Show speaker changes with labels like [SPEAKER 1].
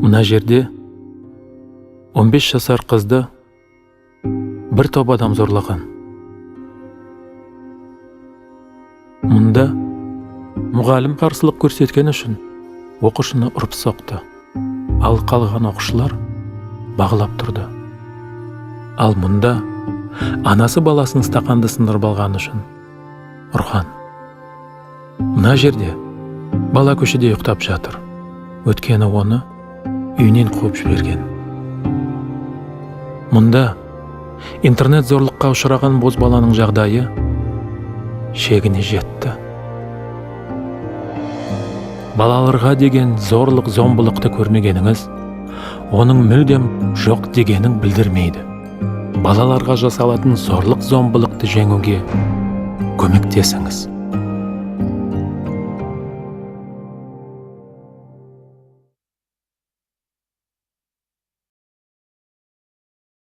[SPEAKER 1] Мына жерде 15 жасар қызды бір топ адам зорлаған. Мұнда мұғалім қарсылық көрсеткен үшін оқушыны ұрып соқты. Ал қалған оқушылар бағылап тұрды. Ал мұнда анасы баласын стақанды сындырып алған үшін ұрған. Мына жерде бала көшеде ұйықтап жатыр. Өткені оны үйінен қуып жіберген. Мұнда интернет зорлыққа ұшыраған бозбаланың жағдайы шегіне жетті. Балаларға деген зорлық зомбылықты көрмегеніңіз, оның мүлдем жоқ дегенін білдірмейді. Балаларға жасалатын зорлық зомбылықты жеңуге көмектесіңіз.